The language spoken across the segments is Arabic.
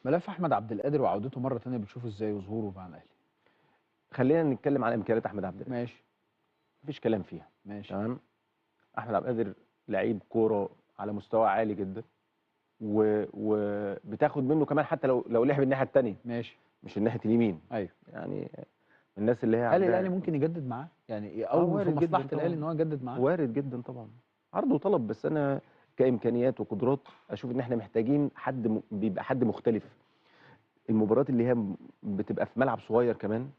ملف احمد عبد القادر وعودته مره ثانيه بتشوفه ازاي وظهوره مع الاهلي؟ خلينا نتكلم على امكانيات احمد عبد القادر. ماشي. مفيش كلام فيها. ماشي. تمام. احمد عبد القادر لعيب كوره على مستوى عالي جدا، وبتاخد منه كمان حتى لو لعب الناحيه الثانيه، ماشي. مش الناحيه اليمين. ايوه. يعني الناس اللي هي هل الاهلي عندها ممكن يجدد معاه؟ يعني او في وارد جدا مصلحه الاهلي طبعا. ان هو يجدد معاه؟ وارد جدا طبعا. عرض وطلب، بس انا كامكانيات وقدرات اشوف ان احنا محتاجين حد بيبقى حد مختلف. المباريات اللي هي بتبقى في ملعب صغير كمان،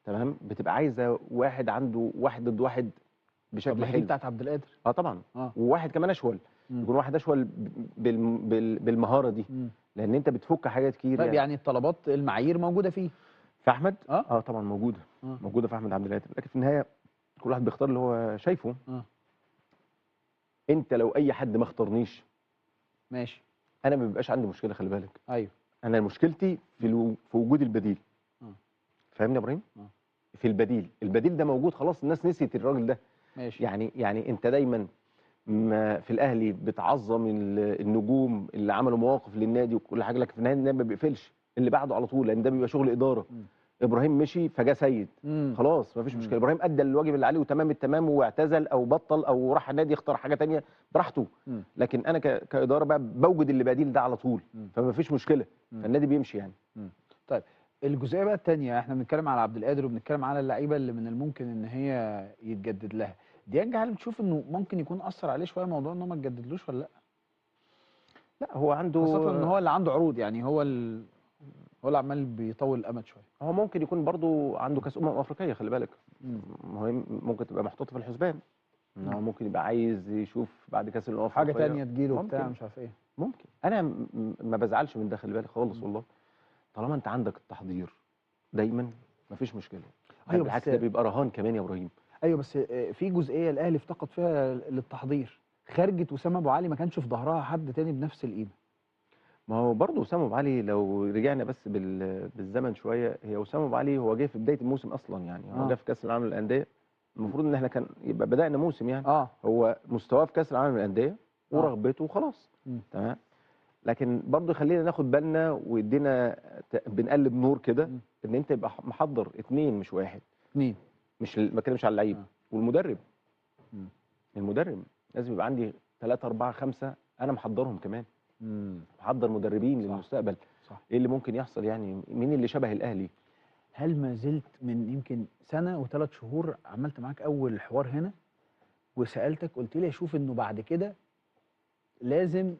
تمام، بتبقى عايزه واحد عنده واحد ضد واحد طب بشكل ما هي دي حلو. بتاعت عبد القادر. طبعا. اه. وواحد كمان اشول، يكون واحد اشول بالمهاره دي، لان انت بتفك حاجات كتير طيب يعني. يعني الطلبات المعايير موجوده فيه في احمد اه طبعا موجوده. اه موجوده في احمد عبد القادر، لكن في النهايه كل واحد بيختار اللي هو شايفه. اه انت لو اي حد ما اختارنيش، ماشي. انا ما بيبقاش عندي مشكله، خلي بالك. ايوه. انا مشكلتي في وجود البديل. اه فاهمني يا ابراهيم؟ اه في البديل ده موجود خلاص، الناس نسيت الراجل ده. ماشي. يعني انت دايما ما في الاهلي بتعظم النجوم اللي عملوا مواقف للنادي وكل حاجه، لكن في النهايه النادي ما بيقفلش اللي بعده على طول، لان ده بيبقى شغل اداره. ابراهيم مشي فجاء سيد، خلاص ما فيش مشكله. ابراهيم ادى الواجب اللي عليه وتمام التمام، واعتزل او بطل او راح النادي يختار حاجه ثانيه براحته. لكن انا كاداره بقى بوجد اللي بديل ده على طول، فما فيش مشكله، فالنادي بيمشي يعني. طيب الجزئيه بقى الثانيه، احنا بنتكلم على عبد القادر وبنتكلم على اللعيبه اللي من الممكن ان هي يتجدد لها. ديانج، هل بتشوف انه ممكن يكون اثر عليه شويه موضوع ان هو ما تجددلوش ولا لا؟ لا هو عنده، خاصه ان هو اللي عنده عروض، يعني هو اللي عمال بيطول الامد شويه. هو ممكن يكون برضو عنده كاس افريقيه، خلي بالك. مهم، ممكن تبقى محطوطه في الحسبان ان هو ممكن يبقى عايز يشوف بعد كاس حاجه الافريقيه ثانيه تجيله بتاع ممكن. مش عارف ايه. ممكن. انا ما بزعلش من ده، خلي بالك خالص والله. طالما انت عندك التحضير دايما مفيش مشكله. ايوه بالعكس، بس ده بيبقى رهان كمان يا ابراهيم. ايوه بس في جزئيه الاهلي افتقد فيها للتحضير. خرجت وسام ابو علي ما كانش في ظهرها حد تاني بنفس القيمه. ما هو برضه وسام ابو علي، لو رجعنا بس بالزمن شويه، هي وسام ابو علي هو جه في بدايه الموسم اصلا، يعني هو جه في كاس العالم للانديه. المفروض ان احنا كان يبقى بدانا موسم يعني. هو مستواه في كاس العالم للانديه ورغبته وخلاص. تمام. لكن برضه خلينا ناخد بالنا ويدينا بنقلب نور كده، ان انت يبقى محضر اثنين مش واحد. اثنين، مش ما بتكلمش على اللعيب والمدرب. المدرب لازم يبقى عندي 3 4 5 انا محضرهم كمان. محضر مدربين للمستقبل. صح. ايه اللي ممكن يحصل يعني؟ مين اللي شبه الاهلي؟ هل ما زلت من يمكن سنه و3 شهور عملت معاك اول حوار هنا وسالتك، قلت لي اشوف انه بعد كده لازم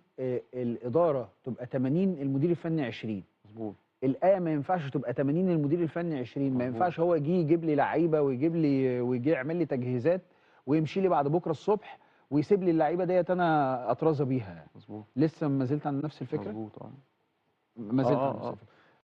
الاداره تبقى 80 المدير الفني 20. مظبوط. الآية ما ينفعش تبقى 80 المدير الفني 20. ما ينفعش هو يجيب لي لعيبه ويجي يعمل لي تجهيزات ويمشي لي بعد بكره الصبح ويسيب لي اللعيبه ديت انا اترازى بيها. مظبوط. لسه ما زلت عند نفس الفكره؟ مظبوط. ما زلت عند نفس الفكره.